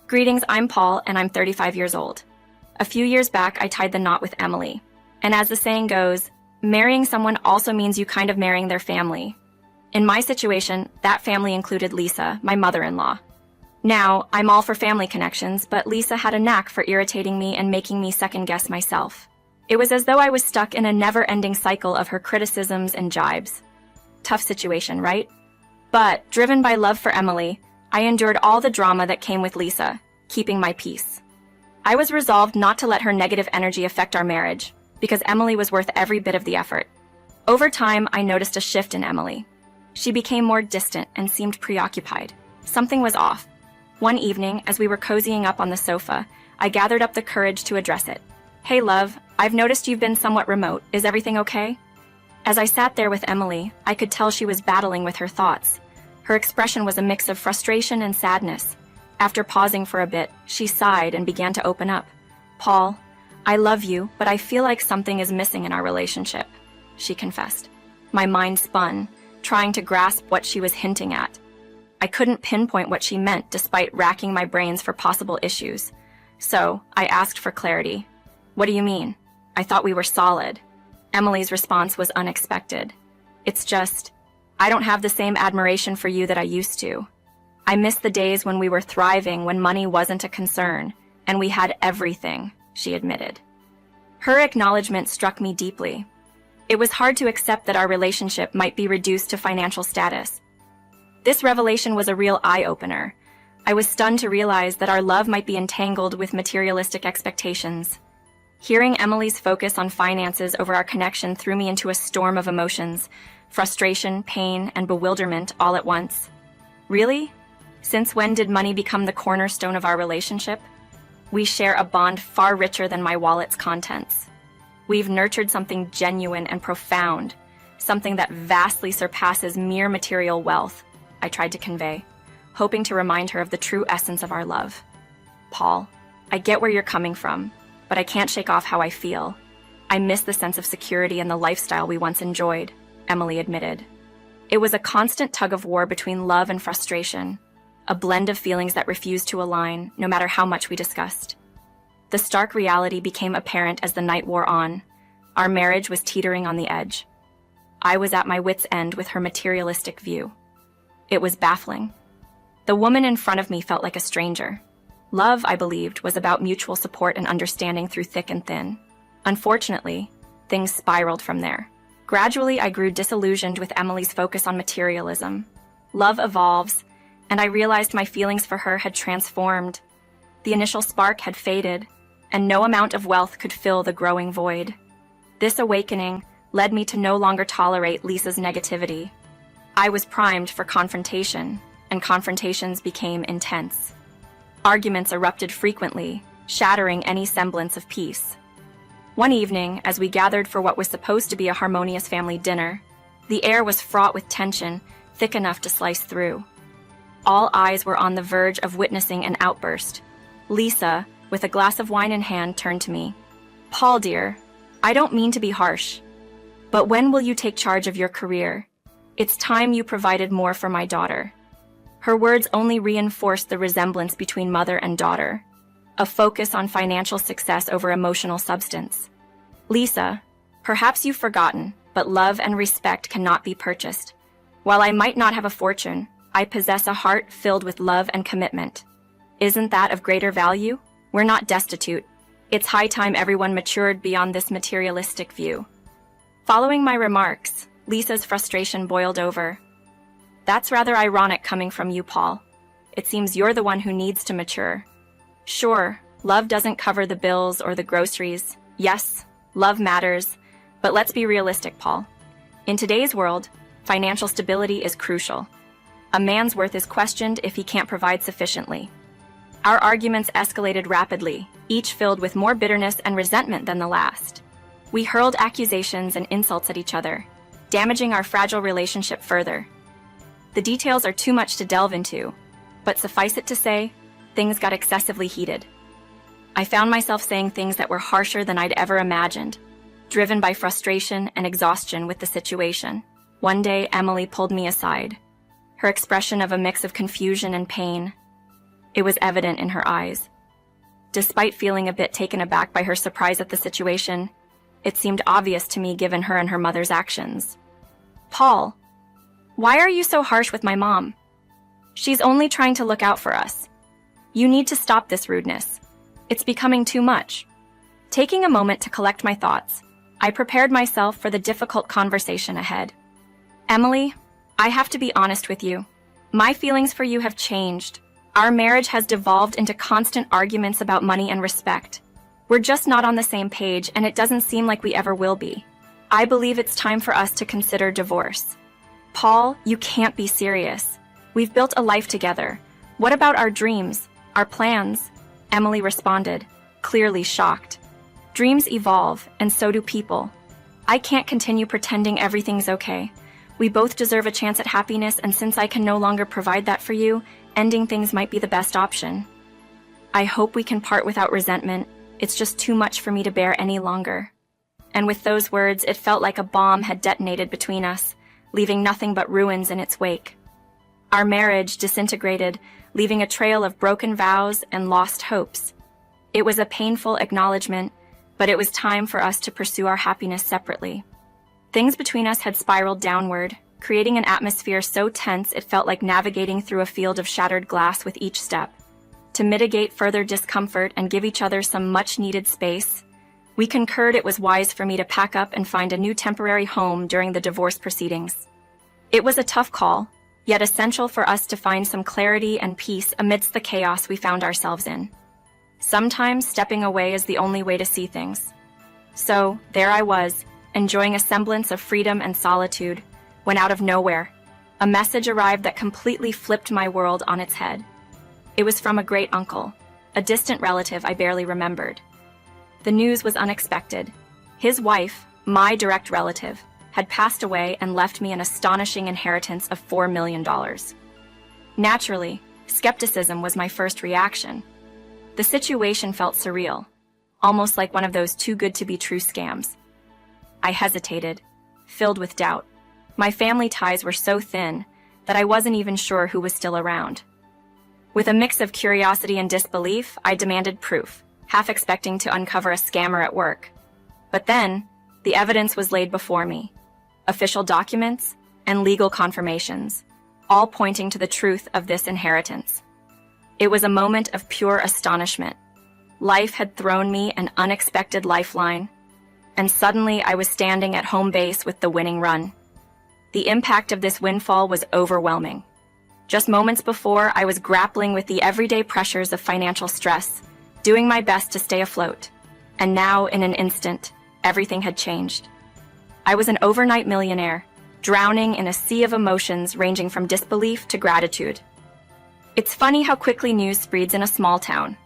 Greetings, I'm Paul, and I'm 35 years old. A few years back, I tied the knot with Emily. And as the saying goes, marrying someone also means you kind of marrying their family. In my situation, that family included Lisa, my mother-in-law. Now, I'm all for family connections, but Lisa had a knack for irritating me and making me second-guess myself. It was as though I was stuck in a never-ending cycle of her criticisms and jibes. Tough situation, right? But, driven by love for Emily, I endured all the drama that came with Lisa, keeping my peace. I was resolved not to let her negative energy affect our marriage, because Emily was worth every bit of the effort. Over time, I noticed a shift in Emily. She became more distant and seemed preoccupied. Something was off. One evening, as we were cozying up on the sofa, I gathered up the courage to address it. "Hey, love, I've noticed you've been somewhat remote. Is everything okay?" As I sat there with Emily, I could tell she was battling with her thoughts. Her expression was a mix of frustration and sadness. After pausing for a bit, she sighed and began to open up. "Paul, I love you, but I feel like something is missing in our relationship," she confessed. My mind spun, trying to grasp what she was hinting at. I couldn't pinpoint what she meant despite racking my brains for possible issues. So, I asked for clarity. "What do you mean? I thought we were solid." Emily's response was unexpected. "It's just, I don't have the same admiration for you that I used to. I miss the days when we were thriving, when money wasn't a concern, and we had everything," she admitted. Her acknowledgement struck me deeply. It was hard to accept that our relationship might be reduced to financial status. This revelation was a real eye-opener. I was stunned to realize that our love might be entangled with materialistic expectations. Hearing Emily's focus on finances over our connection threw me into a storm of emotions, frustration, pain, and bewilderment all at once. Really? Since when did money become the cornerstone of our relationship? We share a bond far richer than my wallet's contents. We've nurtured something genuine and profound, something that vastly surpasses mere material wealth, I tried to convey, hoping to remind her of the true essence of our love. "Paul, I get where you're coming from, but I can't shake off how I feel. I miss the sense of security and the lifestyle we once enjoyed," Emily admitted. It was a constant tug-of-war between love and frustration, a blend of feelings that refused to align, no matter how much we discussed. The stark reality became apparent as the night wore on. Our marriage was teetering on the edge. I was at my wit's end with her materialistic view. It was baffling. The woman in front of me felt like a stranger. Love, I believed, was about mutual support and understanding through thick and thin. Unfortunately, things spiraled from there. Gradually, I grew disillusioned with Emily's focus on materialism. Love evolves, and I realized my feelings for her had transformed. The initial spark had faded, and no amount of wealth could fill the growing void. This awakening led me to no longer tolerate Lisa's negativity. I was primed for confrontation, and confrontations became intense. Arguments erupted frequently, shattering any semblance of peace. One evening, as we gathered for what was supposed to be a harmonious family dinner, the air was fraught with tension, thick enough to slice through. All eyes were on the verge of witnessing an outburst. Lisa, with a glass of wine in hand, turned to me. "Paul, dear, I don't mean to be harsh, but when will you take charge of your career? It's time you provided more for my daughter." Her words only reinforced the resemblance between mother and daughter, a focus on financial success over emotional substance. "Lisa, perhaps you've forgotten, but love and respect cannot be purchased. While I might not have a fortune, I possess a heart filled with love and commitment. Isn't that of greater value? We're not destitute. It's high time everyone matured beyond this materialistic view." Following my remarks, Lisa's frustration boiled over. "That's rather ironic coming from you, Paul. It seems you're the one who needs to mature. Sure, love doesn't cover the bills or the groceries. Yes, love matters, but let's be realistic, Paul. In today's world, financial stability is crucial. A man's worth is questioned if he can't provide sufficiently." Our arguments escalated rapidly, each filled with more bitterness and resentment than the last. We hurled accusations and insults at each other, damaging our fragile relationship further. The details are too much to delve into, but suffice it to say, things got excessively heated. I found myself saying things that were harsher than I'd ever imagined, driven by frustration and exhaustion with the situation. One day, Emily pulled me aside, her expression of a mix of confusion and pain. It was evident in her eyes. Despite feeling a bit taken aback by her surprise at the situation, it seemed obvious to me given her and her mother's actions. "Paul, why are you so harsh with my mom? She's only trying to look out for us. You need to stop this rudeness. It's becoming too much." Taking a moment to collect my thoughts, I prepared myself for the difficult conversation ahead. "Emily, I have to be honest with you. My feelings for you have changed. Our marriage has devolved into constant arguments about money and respect. We're just not on the same page, and it doesn't seem like we ever will be. I believe it's time for us to consider divorce." "Paul, you can't be serious. We've built a life together. What about our dreams, our plans?" Emily responded, clearly shocked. "Dreams evolve, and so do people. I can't continue pretending everything's okay. We both deserve a chance at happiness, and since I can no longer provide that for you, ending things might be the best option. I hope we can part without resentment. It's just too much for me to bear any longer." And with those words, it felt like a bomb had detonated between us, leaving nothing but ruins in its wake. Our marriage disintegrated, leaving a trail of broken vows and lost hopes. It was a painful acknowledgement, but it was time for us to pursue our happiness separately. Things between us had spiraled downward, creating an atmosphere so tense it felt like navigating through a field of shattered glass with each step. To mitigate further discomfort and give each other some much-needed space, we concurred it was wise for me to pack up and find a new temporary home during the divorce proceedings. It was a tough call, yet essential for us to find some clarity and peace amidst the chaos we found ourselves in. Sometimes stepping away is the only way to see things. So, there I was, enjoying a semblance of freedom and solitude, when out of nowhere, a message arrived that completely flipped my world on its head. It was from a great uncle, a distant relative I barely remembered. The news was unexpected. His wife, my direct relative, had passed away and left me an astonishing inheritance of $4 million. Naturally, skepticism was my first reaction. The situation felt surreal, almost like one of those too-good-to-be-true scams. I hesitated, filled with doubt. My family ties were so thin that I wasn't even sure who was still around. With a mix of curiosity and disbelief, I demanded proof, half expecting to uncover a scammer at work. But then, the evidence was laid before me. Official documents and legal confirmations, all pointing to the truth of this inheritance. It was a moment of pure astonishment. Life had thrown me an unexpected lifeline, and suddenly I was standing at home base with the winning run. The impact of this windfall was overwhelming. Just moments before, I was grappling with the everyday pressures of financial stress, doing my best to stay afloat. And now, in an instant, everything had changed. I was an overnight millionaire, drowning in a sea of emotions ranging from disbelief to gratitude. It's funny how quickly news spreads in a small town.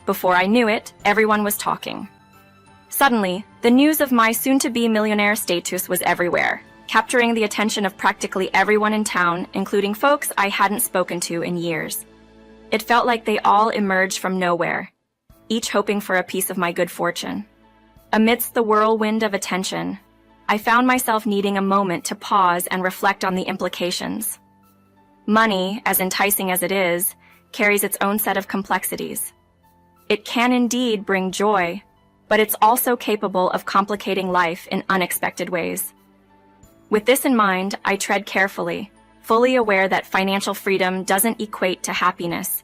Before I knew it, everyone was talking. Suddenly, the news of my soon-to-be millionaire status was everywhere, capturing the attention of practically everyone in town, including folks I hadn't spoken to in years. It felt like they all emerged from nowhere, each hoping for a piece of my good fortune. Amidst the whirlwind of attention, I found myself needing a moment to pause and reflect on the implications. Money, as enticing as it is, carries its own set of complexities. It can indeed bring joy, but it's also capable of complicating life in unexpected ways. With this in mind, I tread carefully, fully aware that financial freedom doesn't equate to happiness.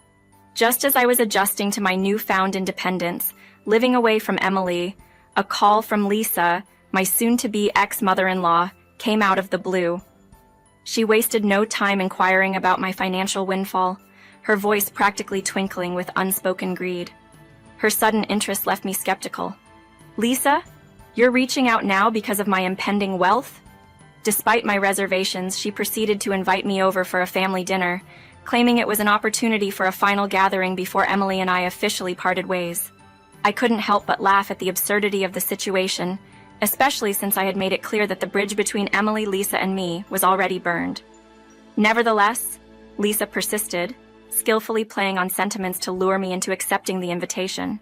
Just as I was adjusting to my newfound independence, living away from Emily, a call from Lisa, my soon-to-be ex-mother-in-law, came out of the blue. She wasted no time inquiring about my financial windfall, her voice practically twinkling with unspoken greed. Her sudden interest left me skeptical. "Lisa, you're reaching out now because of my impending wealth?" Despite my reservations, she proceeded to invite me over for a family dinner, claiming it was an opportunity for a final gathering before Emily and I officially parted ways. I couldn't help but laugh at the absurdity of the situation, especially since I had made it clear that the bridge between Emily, Lisa, and me was already burned. Nevertheless, Lisa persisted, skillfully playing on sentiments to lure me into accepting the invitation.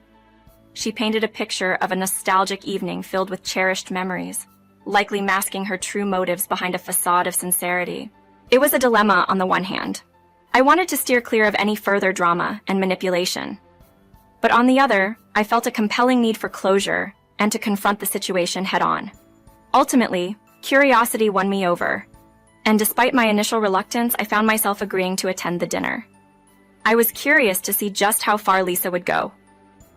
She painted a picture of a nostalgic evening filled with cherished memories, likely masking her true motives behind a facade of sincerity. It was a dilemma on the one hand. I wanted to steer clear of any further drama and manipulation. But on the other, I felt a compelling need for closure and to confront the situation head-on. Ultimately, curiosity won me over, and despite my initial reluctance, I found myself agreeing to attend the dinner. I was curious to see just how far Lisa would go.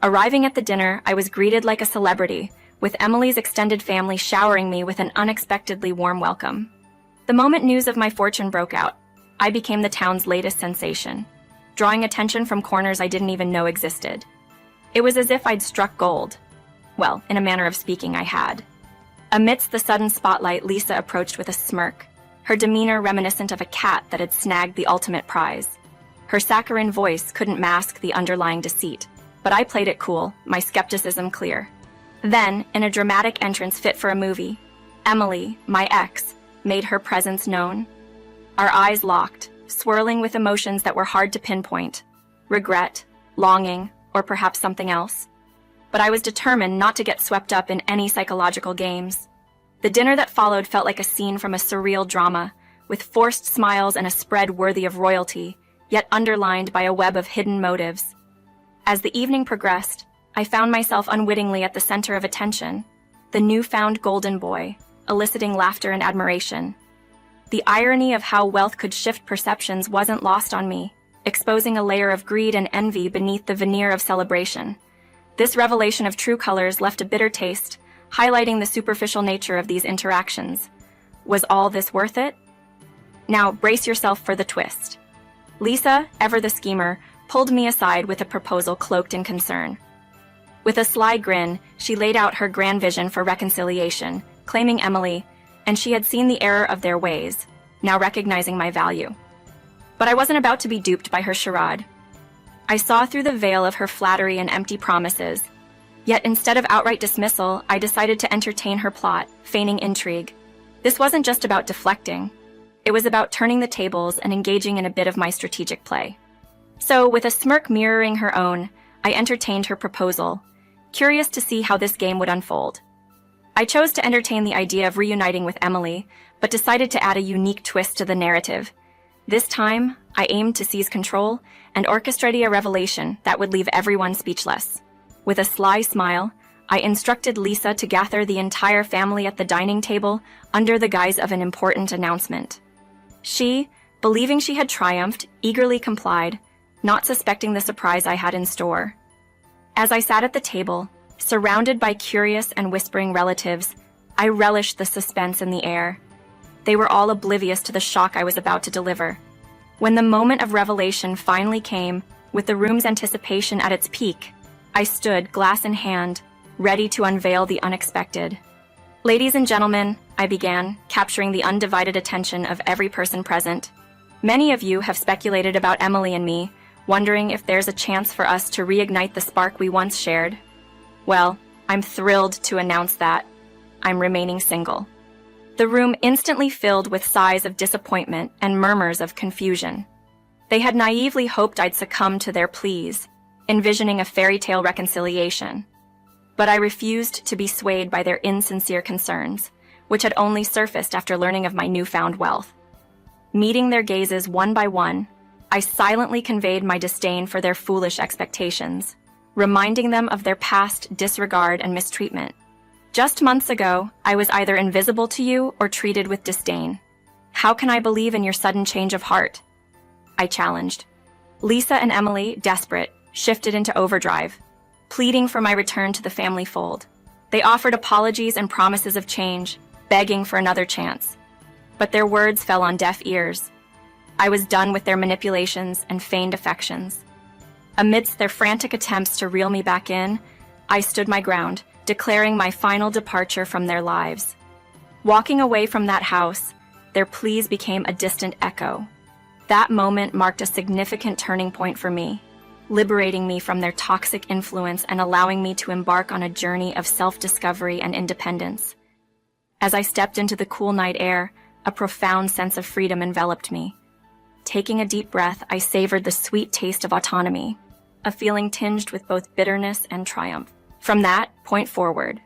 Arriving at the dinner, I was greeted like a celebrity, with Emily's extended family showering me with an unexpectedly warm welcome. The moment news of my fortune broke out, I became the town's latest sensation, drawing attention from corners I didn't even know existed. It was as if I'd struck gold. Well, in a manner of speaking, I had. Amidst the sudden spotlight, Lisa approached with a smirk, her demeanor reminiscent of a cat that had snagged the ultimate prize. Her saccharine voice couldn't mask the underlying deceit, but I played it cool, my skepticism clear. Then, in a dramatic entrance fit for a movie, Emily, my ex, made her presence known. Our eyes locked, swirling with emotions that were hard to pinpoint: regret, longing, or perhaps something else. But I was determined not to get swept up in any psychological games. The dinner that followed felt like a scene from a surreal drama, with forced smiles and a spread worthy of royalty, yet underlined by a web of hidden motives. As the evening progressed, I found myself unwittingly at the center of attention, the newfound golden boy, eliciting laughter and admiration. The irony of how wealth could shift perceptions wasn't lost on me, exposing a layer of greed and envy beneath the veneer of celebration. This revelation of true colors left a bitter taste, highlighting the superficial nature of these interactions. Was all this worth it? Now, brace yourself for the twist. Lisa, ever the schemer, pulled me aside with a proposal cloaked in concern. With a sly grin, she laid out her grand vision for reconciliation, claiming Emily, and she had seen the error of their ways, now recognizing my value. But I wasn't about to be duped by her charade. I saw through the veil of her flattery and empty promises. Yet instead of outright dismissal, I decided to entertain her plot, feigning intrigue. This wasn't just about deflecting. It was about turning the tables and engaging in a bit of my strategic play. So, with a smirk mirroring her own, I entertained her proposal, curious to see how this game would unfold. I chose to entertain the idea of reuniting with Emily, but decided to add a unique twist to the narrative. This time, I aimed to seize control and orchestrate a revelation that would leave everyone speechless. With a sly smile, I instructed Lisa to gather the entire family at the dining table under the guise of an important announcement. She, believing she had triumphed, eagerly complied, not suspecting the surprise I had in store. As I sat at the table, surrounded by curious and whispering relatives, I relished the suspense in the air. They were all oblivious to the shock I was about to deliver. When the moment of revelation finally came, with the room's anticipation at its peak, I stood, glass in hand, ready to unveil the unexpected. "Ladies and gentlemen," I began, capturing the undivided attention of every person present. "Many of you have speculated about Emily and me, wondering if there's a chance for us to reignite the spark we once shared. Well, I'm thrilled to announce that I'm remaining single." The room instantly filled with sighs of disappointment and murmurs of confusion. They had naively hoped I'd succumb to their pleas, envisioning a fairy tale reconciliation. But I refused to be swayed by their insincere concerns, which had only surfaced after learning of my newfound wealth. Meeting their gazes one by one, I silently conveyed my disdain for their foolish expectations, reminding them of their past disregard and mistreatment. Just months ago, I was either invisible to you or treated with disdain. How can I believe in your sudden change of heart? I challenged. Lisa and Emily, desperate, shifted into overdrive, pleading for my return to the family fold. They offered apologies and promises of change, begging for another chance. But their words fell on deaf ears. I was done with their manipulations and feigned affections. Amidst their frantic attempts to reel me back in, I stood my ground, declaring my final departure from their lives. Walking away from that house, their pleas became a distant echo. That moment marked a significant turning point for me, liberating me from their toxic influence and allowing me to embark on a journey of self-discovery and independence. As I stepped into the cool night air, a profound sense of freedom enveloped me. Taking a deep breath, I savored the sweet taste of autonomy, a feeling tinged with both bitterness and triumph. From that point forward,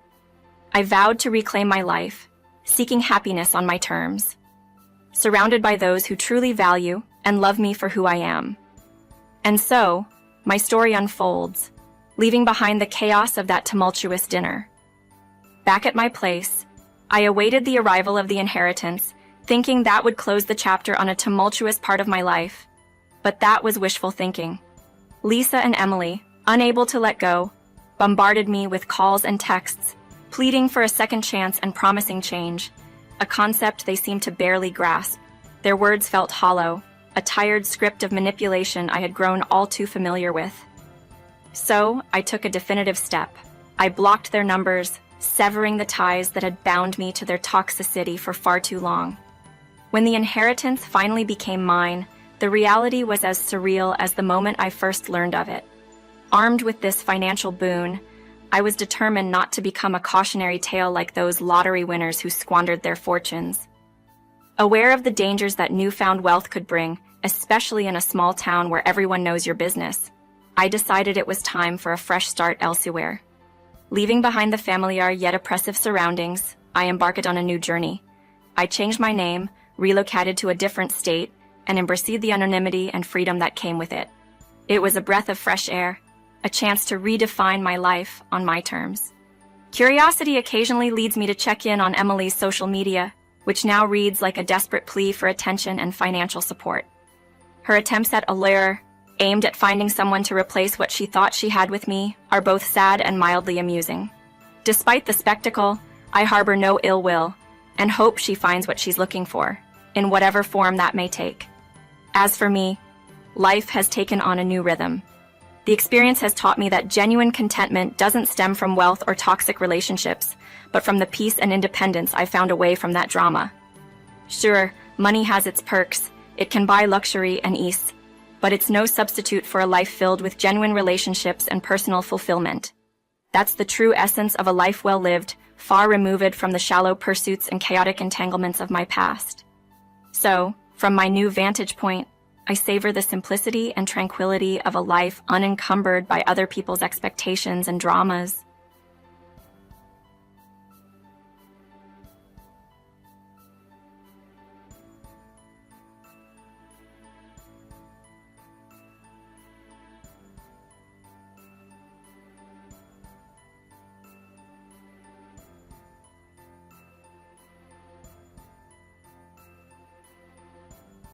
I vowed to reclaim my life, seeking happiness on my terms. Surrounded by those who truly value and love me for who I am. And so, my story unfolds, leaving behind the chaos of that tumultuous dinner. Back at my place, I awaited the arrival of the inheritance, thinking that would close the chapter on a tumultuous part of my life. But that was wishful thinking. Lisa and Emily, unable to let go, bombarded me with calls and texts, pleading for a second chance and promising change, a concept they seemed to barely grasp. Their words felt hollow, a tired script of manipulation I had grown all too familiar with. So, I took a definitive step. I blocked their numbers, severing the ties that had bound me to their toxicity for far too long. When the inheritance finally became mine, the reality was as surreal as the moment I first learned of it. Armed with this financial boon, I was determined not to become a cautionary tale like those lottery winners who squandered their fortunes. Aware of the dangers that newfound wealth could bring, especially in a small town where everyone knows your business, I decided it was time for a fresh start elsewhere. Leaving behind the familiar yet oppressive surroundings, I embarked on a new journey. I changed my name, relocated to a different state, and embraced the anonymity and freedom that came with it. It was a breath of fresh air, a chance to redefine my life on my terms. Curiosity occasionally leads me to check in on Emily's social media, which now reads like a desperate plea for attention and financial support. Her attempts at allure, aimed at finding someone to replace what she thought she had with me, are both sad and mildly amusing. Despite the spectacle, I harbor no ill will, and hope she finds what she's looking for, in whatever form that may take. As for me, life has taken on a new rhythm. The experience has taught me that genuine contentment doesn't stem from wealth or toxic relationships, but from the peace and independence I found away from that drama. Sure, money has its perks. It can buy luxury and ease, but it's no substitute for a life filled with genuine relationships and personal fulfillment. That's the true essence of a life well lived, far removed from the shallow pursuits and chaotic entanglements of my past. So, from my new vantage point, I savor the simplicity and tranquility of a life unencumbered by other people's expectations and dramas.